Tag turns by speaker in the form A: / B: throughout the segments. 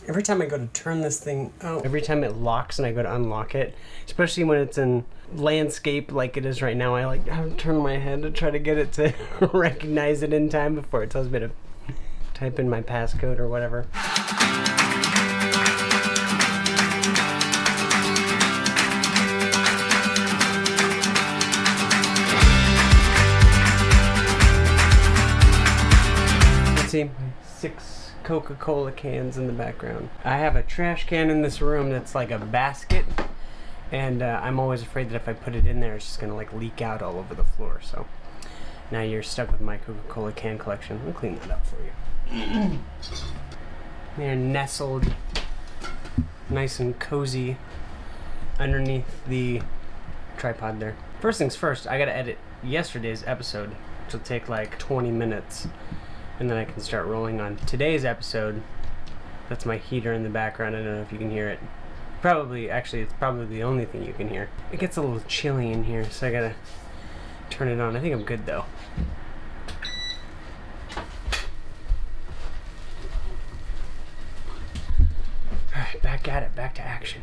A: Every time I go to turn this thing, every time it locks and I go to unlock it, especially when it's in landscape like it is right now, I like have to turn my head to try to get it to recognize it in time before it tells me to type in my passcode or whatever. Let's see, 6 Coca-Cola cans in the background. I have a trash can in this room that's like a basket, and I'm always afraid that if I put it in there, it's just gonna like leak out all over the floor. So now you're stuck with my Coca-Cola can collection. I'll clean that up for you. They're nestled nice and cozy underneath the tripod there. First things first, I gotta edit yesterday's episode, which will take like 20 minutes. And then I can start rolling on today's episode. That's my heater in the background. I don't know if you can hear it. Actually, it's probably the only thing you can hear. It gets a little chilly in here, so I gotta turn it on. I think I'm good though. Alright, back at it, back to action.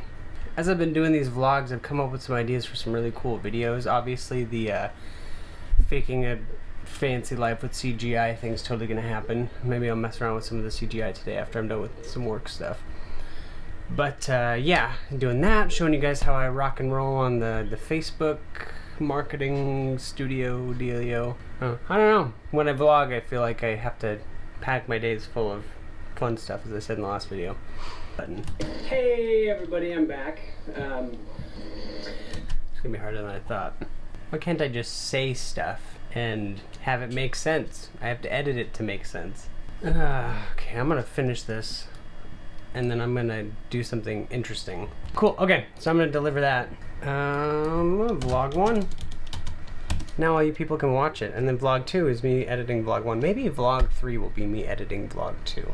A: As I've been doing these vlogs, I've come up with some ideas for some really cool videos. Obviously, the faking a fancy life with CGI thing's totally gonna happen. Maybe I'll mess around with some of the CGI today after I'm done with some work stuff. But yeah, doing that, showing you guys how I rock and roll on the Facebook marketing studio dealio. I don't know. When I vlog, I feel like I have to pack my days full of fun stuff, as I said in the last video. Hey everybody, I'm back. It's gonna be harder than I thought. Why can't I just say stuff and have it make sense? I have to edit it to make sense. Okay, I'm gonna finish this and then I'm gonna do something interesting. Cool, okay, so I'm gonna deliver that. Vlog 1. Now all you people can watch it, and then vlog 2 is me editing vlog 1. Maybe vlog 3 will be me editing vlog 2.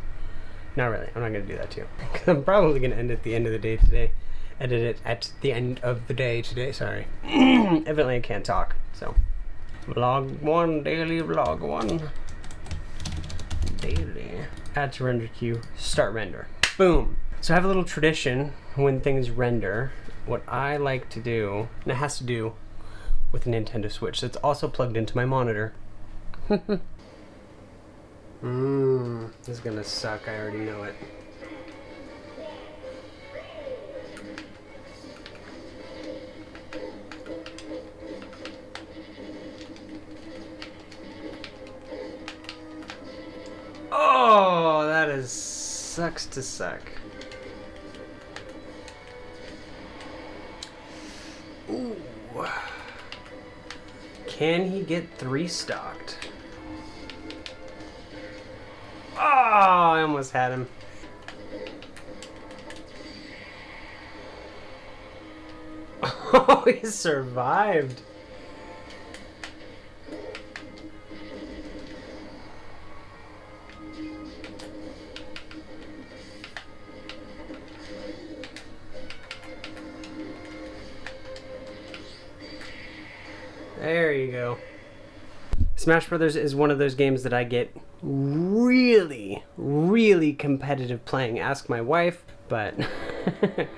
A: Not really, I'm not gonna do that too. I'm probably gonna end at the end of the day today. Edit it at the end of the day today, sorry. Evidently I can't talk, so. Vlog 1, daily vlog 1. Daily. Add to render queue, start render. Boom. So I have a little tradition when things render. What I like to do, and it has to do with a Nintendo Switch that's also plugged into my monitor. This is gonna suck, I already know it. Oh, that is sucks to suck. Ooh. Can he get 3 stocked? Oh, I almost had him. Oh, he survived. There you go. Smash Brothers is one of those games that I get really, really competitive playing. Ask my wife, but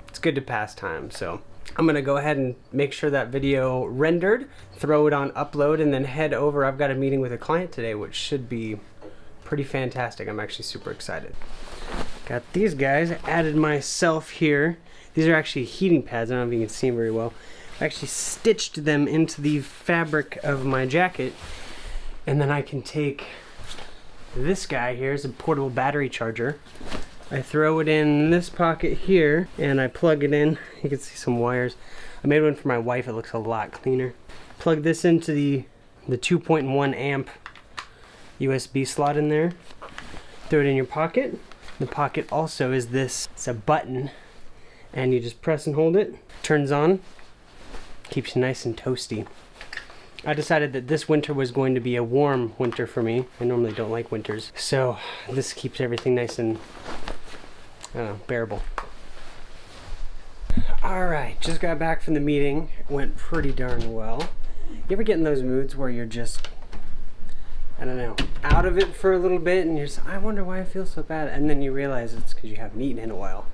A: it's good to pass time. So I'm gonna go ahead and make sure that video rendered, throw it on upload, and then head over. I've got a meeting with a client today, which should be pretty fantastic. I'm actually super excited. Got these guys, I added myself here. These are actually heating pads. I don't know if you can see them very well. I actually stitched them into the fabric of my jacket, and then I can take this guy here as a portable battery charger. I throw it in this pocket here and I plug it in. You can see some wires. I made one for my wife, it looks a lot cleaner. Plug this into the 2.1 amp USB slot in there. Throw it in your pocket. The pocket also is this, it's a button, and you just press and hold it, turns on. Keeps you nice and toasty. I decided that this winter was going to be a warm winter for me. I normally don't like winters, so this keeps everything nice and, I don't know, bearable. Alright, just got back from the meeting. Went pretty darn well. You ever get in those moods where you're just I don't know, out of it for a little bit, and you're just, I wonder why I feel so bad, and then you realize it's because you haven't eaten in a while.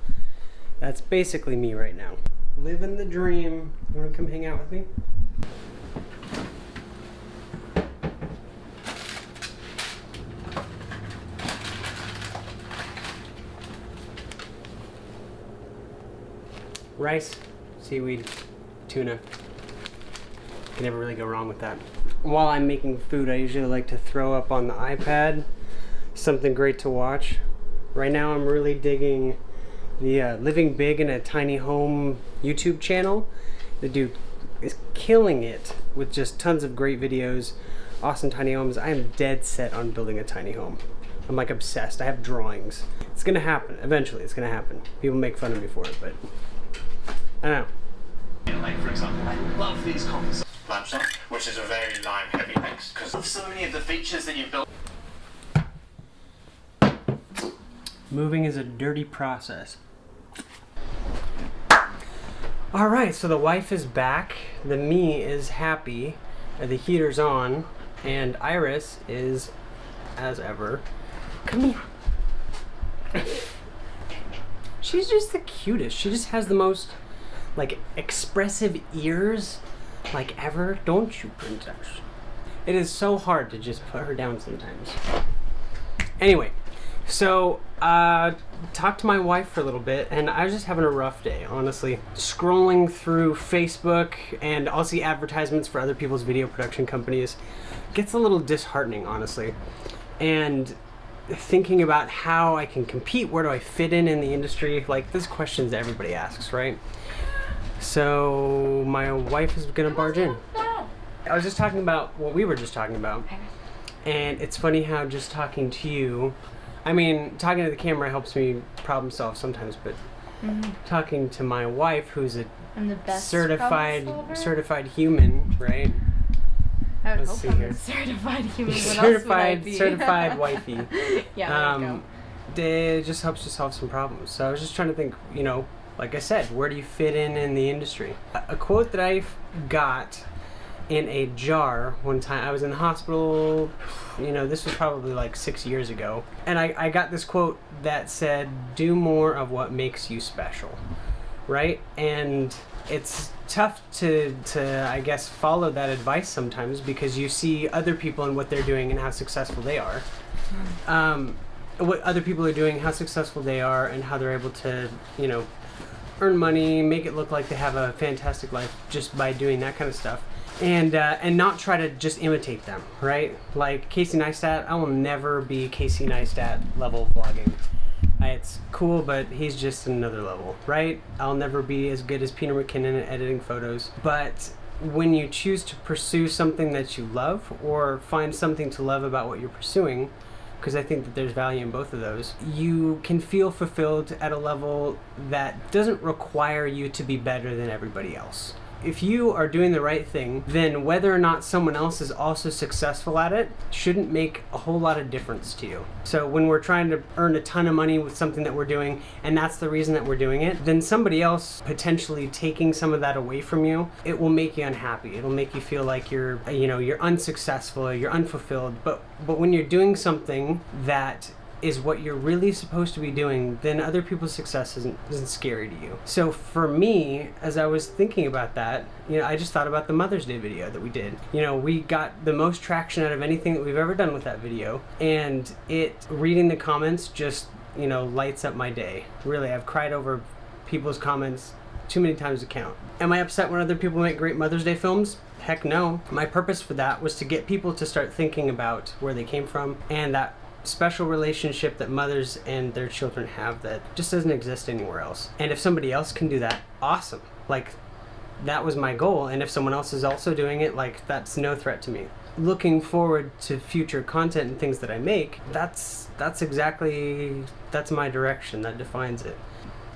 A: That's basically me right now. Living the dream. You want to come hang out with me? Rice, seaweed, tuna. Can never really go wrong with that. While I'm making food, I usually like to throw up on the iPad something great to watch. Right now I'm really digging the Living Big in a Tiny Home YouTube channel. The dude is killing it with just tons of great videos, awesome tiny homes. I am dead set on building a tiny home. I'm like obsessed. I have drawings. It's gonna happen. Eventually it's gonna happen. People make fun of me for it, but I don't know.
B: Like, for example, I love these composites. Lamson, which is a very lime heavy mix, because of so many of the features that you've built.
A: Moving is a dirty process. All right, so the wife is back, the me is happy, the heater's on, and Iris is, as ever, come here. She's just the cutest. She just has the most, like, expressive ears, like, ever. Don't you, princess? It is so hard to just put her down sometimes. Anyway, so, talked to my wife for a little bit, and I was just having a rough day, honestly. Scrolling through Facebook, and I'll see advertisements for other people's video production companies. Gets a little disheartening, honestly. And thinking about how I can compete, where do I fit in the industry, like, this questions that everybody asks, right? So my wife is gonna barge in. I was just talking about what we were just talking about, and it's funny how just talking to you, I mean, talking to the camera helps me problem solve sometimes, but talking to my wife, who's a certified human, right?
C: I would
A: Let's see
C: hope I'm
A: here.
C: a certified human. What else would I be?
A: Certified wifey.
C: Yeah, there you go.
A: It just helps you solve some problems. So I was just trying to think, you know, like I said, where do you fit in the industry? A quote that I got in a jar one time, I was in the hospital, you know, this was probably like 6 years ago, and I got this quote that said, do more of what makes you special, right? And it's tough to I guess follow that advice sometimes, because you see other people and what they're doing and how successful they are. What other people are doing, how successful they are, and how they're able to, you know, earn money, make it look like they have a fantastic life just by doing that kind of stuff. And not try to just imitate them, right? Like Casey Neistat, I will never be Casey Neistat level vlogging. It's cool, but he's just another level, right? I'll never be as good as Peter McKinnon at editing photos. But when you choose to pursue something that you love, or find something to love about what you're pursuing, because I think that there's value in both of those, you can feel fulfilled at a level that doesn't require you to be better than everybody else. If you are doing the right thing, then whether or not someone else is also successful at it shouldn't make a whole lot of difference to you. So when we're trying to earn a ton of money with something that we're doing, and that's the reason that we're doing it, then somebody else potentially taking some of that away from you, it will make you unhappy. It'll make you feel like you're, you know, you're unsuccessful, you're unfulfilled. But when you're doing something that is what you're really supposed to be doing, then other people's success isn't scary to you. So for me, as I was thinking about that, you know, I just thought about the Mother's Day video that we did. You know, we got the most traction out of anything that we've ever done with that video, and reading the comments just, you know, lights up my day. Really, I've cried over people's comments too many times to count. Am I upset when other people make great Mother's Day films? Heck no. My purpose for that was to get people to start thinking about where they came from, and that special relationship that mothers and their children have that just doesn't exist anywhere else. And if somebody else can do that, awesome. Like, that was my goal, and if someone else is also doing it, like, that's no threat to me. Looking forward to future content and things that I make, that's my direction, that defines it.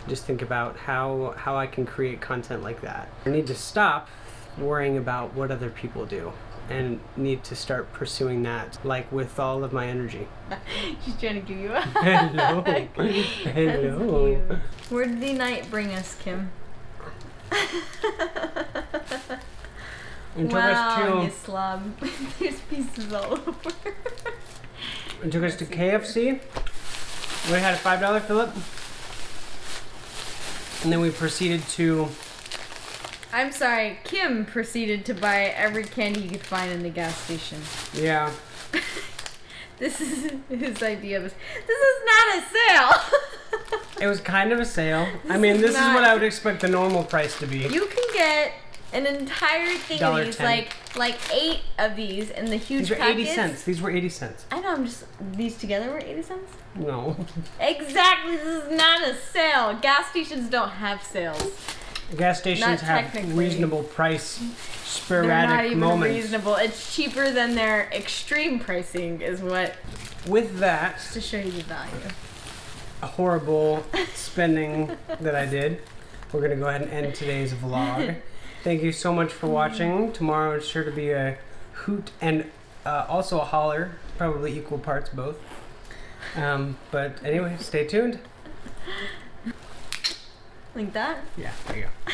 A: Just think about how I can create content like that. I need to stop worrying about what other people do, and need to start pursuing that, like, with all of my energy.
C: She's trying to give you a
A: Hello. Hello.
C: That's cute. Where did the night bring us, Kim?
A: It took
C: wow, you
A: us
C: slob. There's pieces all over.
A: It took us to KFC. We had a $5 Philip. And then we proceeded to...
C: I'm sorry, Kim proceeded to buy every candy he could find in the gas station.
A: Yeah.
C: This is his idea of this is not a sale.
A: It was kind of a sale. I mean, this is what I would expect the normal price to be.
C: You can get an entire thing of these,
A: $1.10.
C: like 8 of these in the huge
A: These were
C: packets.
A: 80 cents. These were 80 cents.
C: I know, these together were 80 cents?
A: No.
C: Exactly, this is not a sale. Gas stations don't have sales.
A: Gas stations
C: Not
A: have
C: technically.
A: reasonable price,
C: They're not
A: sporadic
C: even
A: moments.
C: reasonable. It's cheaper than their extreme pricing is what,
A: With that
C: to show you the value.
A: horrible spending that I did, we're going to go ahead and end today's vlog. Thank you so much for watching. Tomorrow is sure to be a hoot and also a holler, probably equal parts both. But anyway, stay tuned.
C: Like that?
A: Yeah, there you go.